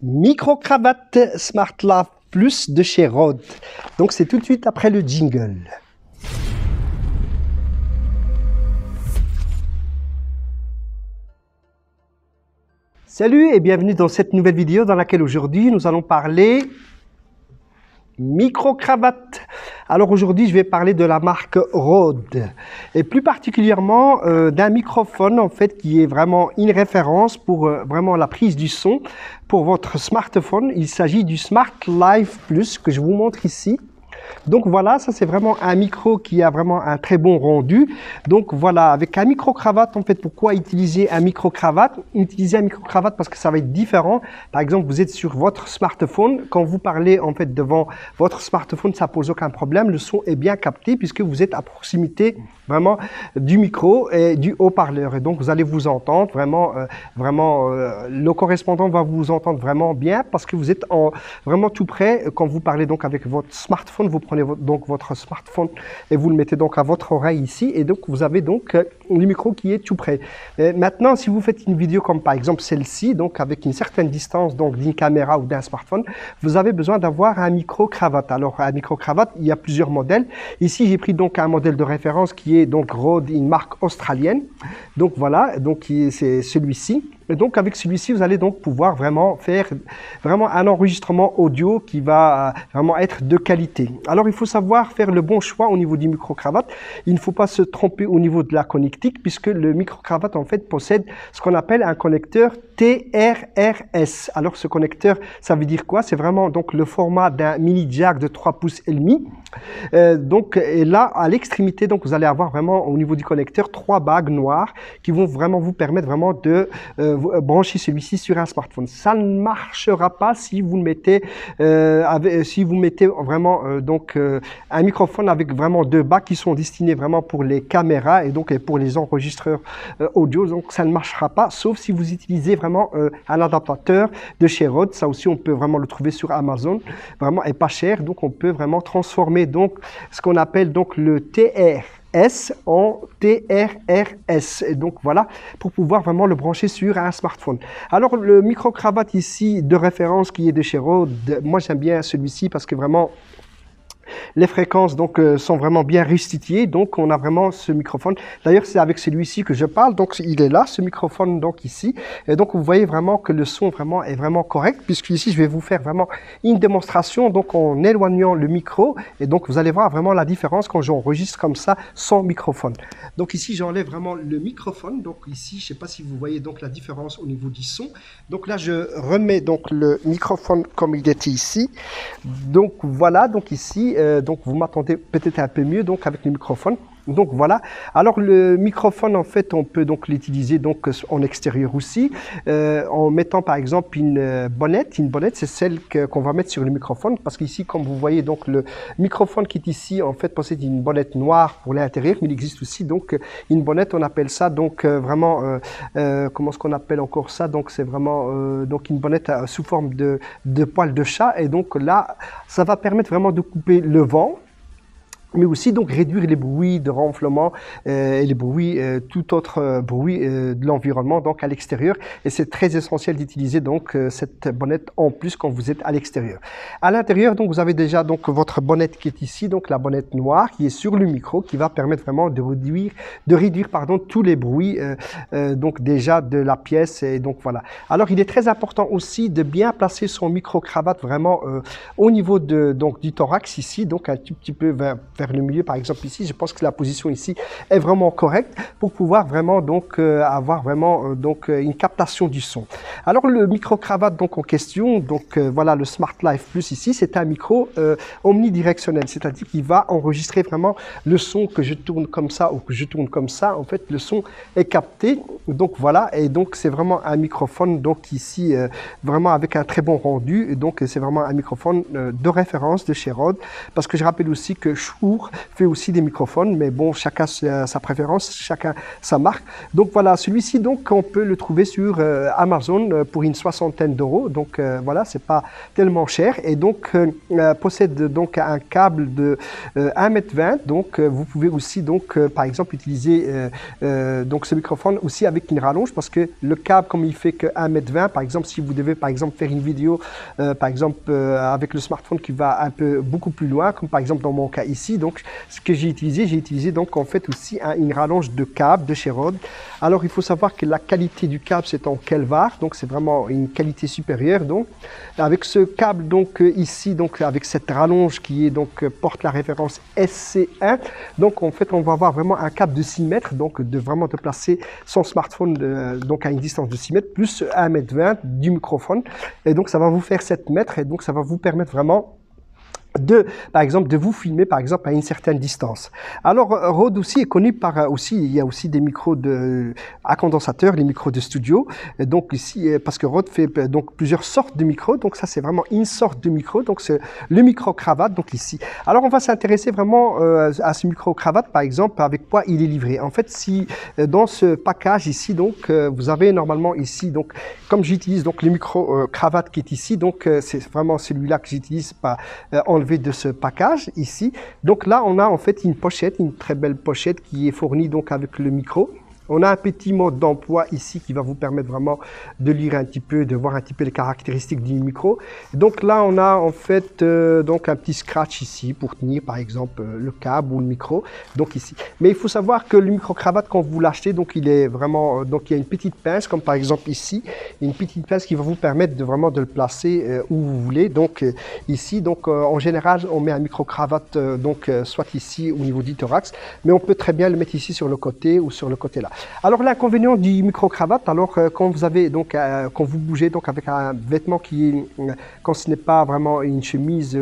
Micro-cravate Smart Life Plus de chez Rode. Donc c'est tout de suite après le jingle. Salut et bienvenue dans cette nouvelle vidéo dans laquelle aujourd'hui nous allons parler micro-cravate. Alors aujourd'hui je vais parler de la marque Rode et plus particulièrement d'un microphone en fait qui est vraiment une référence pour vraiment la prise du son pour votre smartphone. Il s'agit du Smart Life Plus que je vous montre ici. Donc voilà, ça c'est vraiment un micro qui a vraiment un très bon rendu. Donc voilà, avec un micro-cravate, en fait, pourquoi utiliser un micro-cravate? Utiliser un micro-cravate parce que ça va être différent. Par exemple, vous êtes sur votre smartphone. Quand vous parlez en fait devant votre smartphone, ça pose aucun problème. Le son est bien capté puisque vous êtes à proximité vraiment du micro et du haut-parleur. Et donc vous allez vous entendre vraiment, le correspondant va vous entendre vraiment bien parce que vous êtes vraiment tout près quand vous parlez donc avec votre smartphone. Vous prenez donc votre smartphone et vous le mettez donc à votre oreille ici et donc vous avez donc le micro qui est tout près. Et maintenant, si vous faites une vidéo comme par exemple celle-ci, donc avec une certaine distance donc d'une caméra ou d'un smartphone, vous avez besoin d'avoir un micro-cravate. Alors un micro-cravate, il y a plusieurs modèles. Ici, j'ai pris donc un modèle de référence qui est donc Rode, une marque australienne. Donc voilà, donc c'est celui-ci. Et donc avec celui-ci, vous allez donc pouvoir vraiment faire vraiment un enregistrement audio qui va vraiment être de qualité. Alors il faut savoir faire le bon choix au niveau du micro-cravate. Il ne faut pas se tromper au niveau de la connectique puisque le micro-cravate en fait possède ce qu'on appelle un connecteur TRRS. Alors ce connecteur, ça veut dire quoi? C'est vraiment donc le format d'un mini jack de 3 pouces et demi. Et là à l'extrémité, donc vous allez avoir vraiment au niveau du connecteur 3 bagues noires qui vont vraiment vous permettre vraiment de brancher celui-ci sur un smartphone. Ça ne marchera pas si vous le mettez vraiment un microphone avec vraiment 2 bagues qui sont destinés vraiment pour les caméras et donc pour les enregistreurs audio. Donc ça ne marchera pas sauf si vous utilisez vraiment un adaptateur de chez Rode. Ça aussi on peut vraiment le trouver sur Amazon, vraiment est pas cher. Donc on peut vraiment transformer donc ce qu'on appelle donc le TRS en TRRS. Et donc voilà, pour pouvoir vraiment le brancher sur un smartphone. Alors le micro-cravate ici de référence qui est de chez Rode, moi j'aime bien celui-ci parce que vraiment les fréquences donc sont vraiment bien restituées, donc on a vraiment ce microphone. D'ailleurs c'est avec celui-ci que je parle, donc il est là ce microphone donc ici, et donc vous voyez vraiment que le son vraiment est vraiment correct, puisque ici je vais vous faire vraiment une démonstration donc en éloignant le micro, et donc vous allez voir vraiment la différence quand j'enregistre comme ça sans microphone. Donc ici j'enlève vraiment le microphone, donc ici je sais pas si vous voyez donc la différence au niveau du son. Donc là je remets donc le microphone comme il était ici, donc voilà, donc ici donc vous m'entendez peut-être un peu mieux donc avec le microphone. Donc voilà. Alors le microphone en fait on peut donc l'utiliser donc en extérieur aussi en mettant par exemple une bonnette. Une bonnette c'est celle qu'on va mettre sur le microphone parce qu'ici comme vous voyez donc le microphone qui est ici en fait possède une bonnette noire pour l'intérieur, mais il existe aussi donc une bonnette, on appelle ça donc vraiment comment est-ce qu'on appelle encore ça, donc c'est vraiment donc une bonnette sous forme de poil de chat, et donc là ça va permettre vraiment de couper le vent, mais aussi donc réduire les bruits de ronflement et les bruits, tout autre bruit de l'environnement donc à l'extérieur. Et c'est très essentiel d'utiliser donc cette bonnette en plus quand vous êtes à l'extérieur. À l'intérieur donc vous avez déjà donc votre bonnette qui est ici, donc la bonnette noire qui est sur le micro, qui va permettre vraiment de réduire pardon tous les bruits donc déjà de la pièce, et donc voilà. Alors il est très important aussi de bien placer son micro-cravate vraiment au niveau de donc du thorax ici, donc un tout petit peu vers le milieu par exemple ici. Je pense que la position ici est vraiment correcte pour pouvoir vraiment donc avoir vraiment donc une captation du son. Alors le micro-cravate donc en question, donc voilà le Smart Life Plus ici, c'est un micro omnidirectionnel, c'est-à-dire qu'il va enregistrer vraiment le son que je tourne comme ça ou que je tourne comme ça. En fait le son est capté, donc voilà, et donc c'est vraiment un microphone donc ici vraiment avec un très bon rendu, et donc c'est vraiment un microphone de référence de chez Rode, parce que je rappelle aussi que Shure Shure fait aussi des microphones, mais bon, chacun sa préférence, chacun sa marque. Donc voilà, celui-ci, donc, on peut le trouver sur Amazon pour une soixantaine d'euros. Donc voilà, c'est pas tellement cher. Et donc, possède donc un câble de 1,20 m. Donc vous pouvez aussi, donc, par exemple, utiliser donc ce microphone aussi avec une rallonge, parce que le câble, comme il fait que 1,20 m, par exemple, si vous devez, par exemple, faire une vidéo, par exemple, avec le smartphone qui va un peu beaucoup plus loin, comme par exemple dans mon cas ici, donc ce que j'ai utilisé donc en fait aussi une rallonge de câble de chez Rode. Alors il faut savoir que la qualité du câble c'est en Kelvar, donc c'est vraiment une qualité supérieure. Donc avec ce câble donc ici, donc avec cette rallonge qui est donc porte la référence SC1, donc en fait on va avoir vraiment un câble de 6 mètres, donc de vraiment de placer son smartphone donc à une distance de 6 mètres plus 1,20 m du microphone, et donc ça va vous faire 7 mètres, et donc ça va vous permettre vraiment par exemple, de vous filmer, par exemple, à une certaine distance. Alors, Rode aussi est connu par il y a aussi des micros à condensateur, les micros de studio. Et donc ici, parce que Rode fait donc plusieurs sortes de micros. Donc ça, c'est vraiment une sorte de micro. Donc c'est le micro cravate. Donc ici. Alors on va s'intéresser vraiment à ce micro cravate, par exemple, avec quoi il est livré. En fait, si dans ce package ici, donc vous avez normalement ici, donc comme j'utilise donc le micro cravate qui est ici, donc c'est vraiment celui-là que j'utilise pas enlevé de ce package ici. Donc là on a en fait une pochette, une très belle pochette qui est fournie donc avec le micro. On a un petit mode d'emploi ici qui va vous permettre vraiment de lire un petit peu, de voir un petit peu les caractéristiques du micro. Donc là, on a en fait donc un petit scratch ici pour tenir par exemple le câble ou le micro. Donc ici. Mais il faut savoir que le micro cravate, quand vous l'achetez, donc il est vraiment, donc il y a une petite pince comme par exemple ici, une petite pince qui va vous permettre de vraiment de le placer où vous voulez. Donc ici, donc en général, on met un micro cravate donc soit ici au niveau du thorax, mais on peut très bien le mettre ici sur le côté ou sur le côté là. Alors l'inconvénient du micro-cravate, alors quand vous avez donc quand vous bougez donc avec un vêtement qui est quand ce n'est pas vraiment une chemise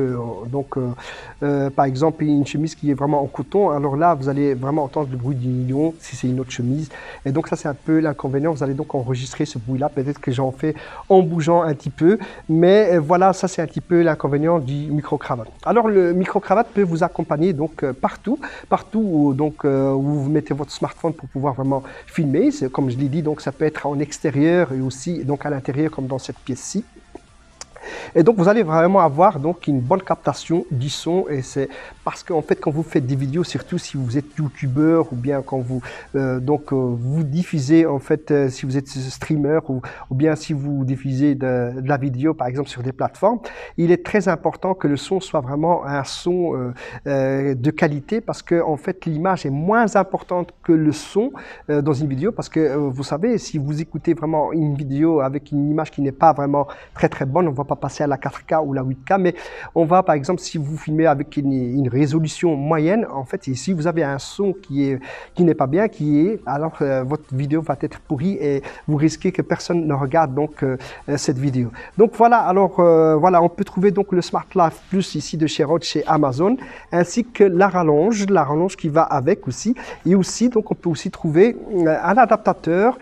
par exemple une chemise qui est vraiment en coton, alors là vous allez vraiment entendre le bruit du nylon si c'est une autre chemise, et donc ça c'est un peu l'inconvénient. Vous allez donc enregistrer ce bruit là, peut-être que j'en fais en bougeant un petit peu, mais voilà, ça c'est un petit peu l'inconvénient du micro-cravate. Alors le micro-cravate peut vous accompagner donc partout où, donc où vous mettez votre smartphone pour pouvoir vraiment filmer. Comme je l'ai dit, donc ça peut être en extérieur et aussi donc à l'intérieur comme dans cette pièce-ci. Et donc vous allez vraiment avoir donc une bonne captation du son, et c'est parce qu'en fait quand vous faites des vidéos, surtout si vous êtes youtubeur ou bien quand vous vous diffusez en fait si vous êtes streamer ou bien si vous diffusez de la vidéo par exemple sur des plateformes, il est très important que le son soit vraiment un son de qualité, parce que en fait l'image est moins importante que le son dans une vidéo, parce que vous savez, si vous écoutez vraiment une vidéo avec une image qui n'est pas vraiment très bonne, on va pas passer à la 4K ou la 8K, mais on va par exemple, si vous filmez avec une résolution moyenne, en fait ici vous avez un son qui n'est pas bien, alors votre vidéo va être pourrie et vous risquez que personne ne regarde donc cette vidéo. Donc voilà, alors voilà, on peut trouver donc le Smart Life Plus ici de chez Rode, chez Amazon, ainsi que la rallonge qui va avec aussi, et aussi donc on peut aussi trouver un adaptateur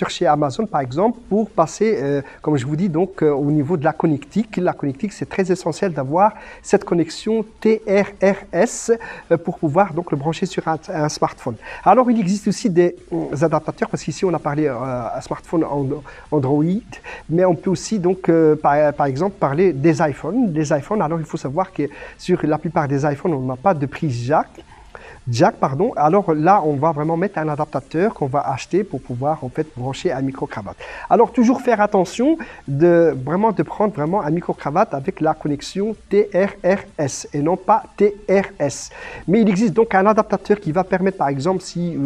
chez Amazon par exemple pour passer comme je vous dis donc au niveau de la connectique. La connectique, c'est très essentiel d'avoir cette connexion TRRS pour pouvoir donc le brancher sur un smartphone. Alors il existe aussi des adaptateurs, parce qu'ici on a parlé à smartphone Android, mais on peut aussi donc par exemple parler des iPhones. Alors il faut savoir que sur la plupart des iPhones, on n'a pas de prise jack, pardon. Alors là, on va vraiment mettre un adaptateur qu'on va acheter pour pouvoir en fait brancher un micro-cravate. Alors toujours faire attention de prendre vraiment un micro-cravate avec la connexion TRRS et non pas TRS. Mais il existe donc un adaptateur qui va permettre, par exemple, si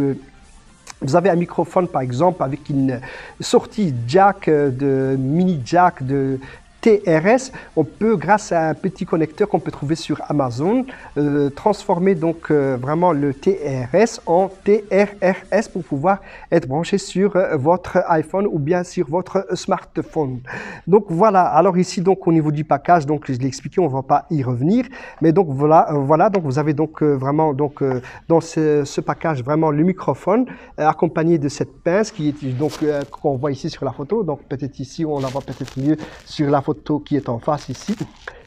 vous avez un microphone par exemple avec une sortie jack mini jack de TRS, on peut, grâce à un petit connecteur qu'on peut trouver sur Amazon, transformer donc vraiment le TRS en TRRS pour pouvoir être branché sur votre iPhone ou bien sur votre smartphone. Donc voilà, alors ici donc au niveau du package, donc je l'ai expliqué, on ne va pas y revenir, mais donc voilà, donc vous avez donc vraiment donc dans ce package vraiment le microphone accompagné de cette pince qui est donc qu'on voit ici sur la photo. Donc peut-être ici on la voit peut-être mieux sur la photo qui est en face ici.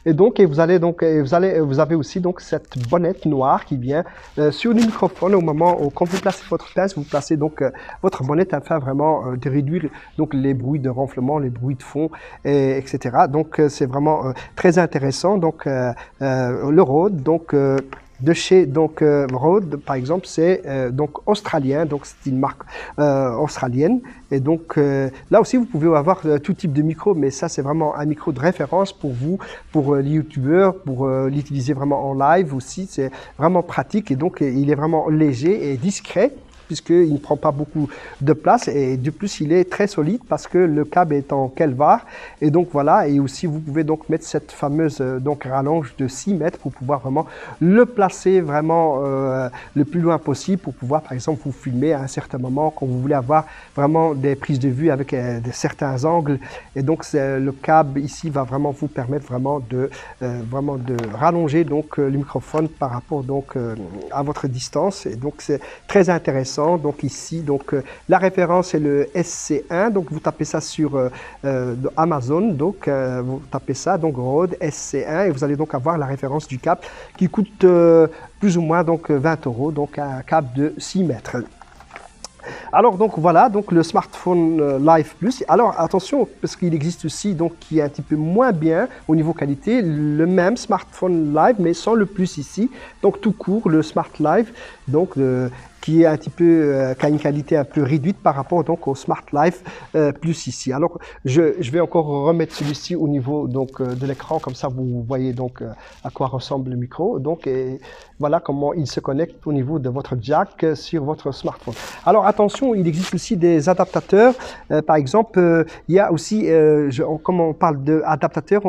Vous avez aussi donc cette bonnette noire qui vient sur le microphone au moment où, quand vous placez votre pince, vous placez donc votre bonnette afin vraiment de réduire donc les bruits de ronflement, les bruits de fond, etc. Donc c'est vraiment très intéressant. Donc le Rode, donc de chez Rode, par exemple, c'est donc australien, donc c'est une marque australienne. Et donc là aussi, vous pouvez avoir tout type de micro, mais ça, c'est vraiment un micro de référence pour vous, pour les youtubeurs, pour l'utiliser vraiment en live aussi. C'est vraiment pratique et donc il est vraiment léger et discret, puisqu'il ne prend pas beaucoup de place et de plus il est très solide parce que le câble est en Kelvar et donc voilà. Et aussi vous pouvez donc mettre cette fameuse donc rallonge de 6 mètres pour pouvoir vraiment le placer vraiment le plus loin possible pour pouvoir par exemple vous filmer à un certain moment quand vous voulez avoir vraiment des prises de vue avec certains angles. Et donc le câble ici va vraiment vous permettre vraiment de rallonger donc le microphone par rapport donc à votre distance et donc c'est très intéressant. Donc ici, donc la référence est le SC1. Donc vous tapez ça sur Amazon. Donc vous tapez ça, donc Rode SC1, et vous allez donc avoir la référence du câble qui coûte plus ou moins donc 20 €. Donc un câble de 6 mètres. Alors donc voilà, donc le smartphone Live Plus. Alors attention, parce qu'il existe aussi donc qui est un petit peu moins bien au niveau qualité, le même smartphone Live mais sans le plus ici. Donc tout court, le Smart Live, donc qui est un petit peu, qui a une qualité un peu réduite par rapport donc au Smart Live Plus ici. Alors je vais encore remettre celui-ci au niveau donc de l'écran, comme ça vous voyez donc à quoi ressemble le micro. Donc et voilà comment il se connecte au niveau de votre jack sur votre smartphone. Alors attention, il existe aussi des adaptateurs. Par exemple, il y a aussi, comme on parle d'adaptateur,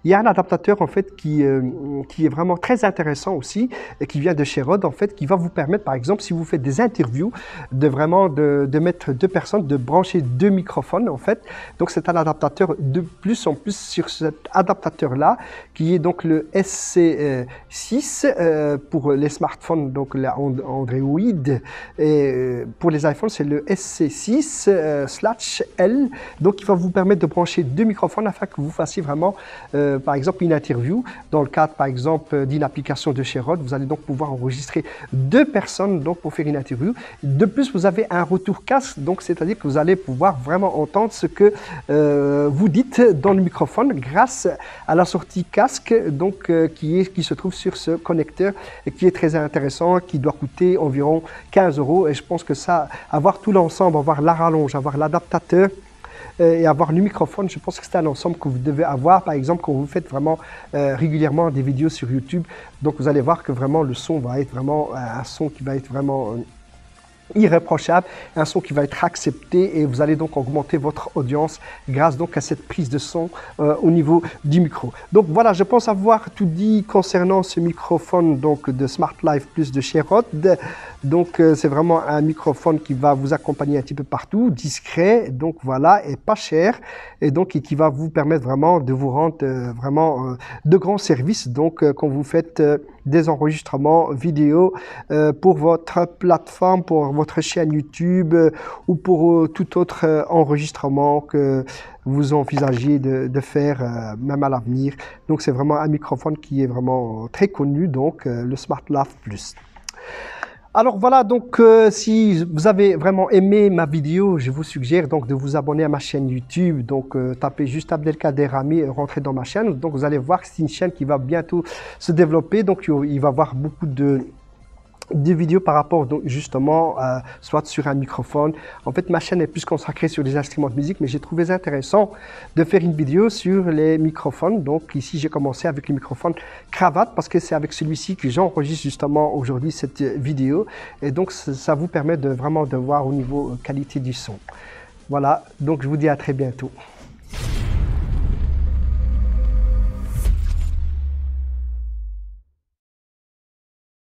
il y a un adaptateur en fait qui est vraiment très intéressant aussi, et qui vient de chez Rode en fait, qui va vous permettre par exemple si vous faites des interviews de mettre 2 personnes, de brancher 2 microphones en fait. Donc c'est un adaptateur de plus en plus sur cet adaptateur là qui est donc le SC6 pour les smartphones, donc la Android, et pour les iPhones c'est le SC6/L. Donc il va vous permettre de brancher 2 microphones afin que vous fassiez vraiment par exemple une interview dans le cadre par exemple d'une application de chez Rode. Vous allez donc pouvoir enregistrer 2 personnes donc pour faire une interview. De plus vous avez un retour casque, donc c'est-à-dire que vous allez pouvoir vraiment entendre ce que vous dites dans le microphone grâce à la sortie casque donc qui se trouve sur ce connecteur et qui est très intéressant, qui doit coûter environ 15 €. Et je pense que ça, avoir tout l'ensemble, avoir la rallonge, avoir l'adaptateur et avoir le microphone, je pense que c'est un ensemble que vous devez avoir par exemple quand vous faites vraiment régulièrement des vidéos sur YouTube. Donc vous allez voir que vraiment le son va être vraiment un son qui va être vraiment irréprochable, un son qui va être accepté, et vous allez donc augmenter votre audience grâce donc à cette prise de son au niveau du micro. Donc voilà, je pense avoir tout dit concernant ce microphone donc de Smart Live Plus de chez Rode. Donc c'est vraiment un microphone qui va vous accompagner un petit peu partout, discret, donc voilà, et pas cher, et donc qui va vous permettre vraiment de vous rendre vraiment de grands services donc quand vous faites des enregistrements vidéo pour votre plateforme, pour votre chaîne YouTube ou pour tout autre enregistrement que vous envisagez de faire même à l'avenir. Donc c'est vraiment un microphone qui est vraiment très connu, donc le Smart Live Plus. Alors voilà, donc si vous avez vraiment aimé ma vidéo, je vous suggère donc de vous abonner à ma chaîne YouTube. Donc tapez juste Abdelkader Rami et rentrez dans ma chaîne. Donc vous allez voir que c'est une chaîne qui va bientôt se développer. Donc il va y avoir beaucoup de vidéos par rapport donc justement soit sur un microphone. En fait ma chaîne est plus consacrée sur les instruments de musique, mais j'ai trouvé intéressant de faire une vidéo sur les microphones. Donc ici j'ai commencé avec le microphone cravate parce que c'est avec celui-ci que j'enregistre justement aujourd'hui cette vidéo, et donc ça vous permet de vraiment de voir au niveau qualité du son. Voilà, donc je vous dis à très bientôt.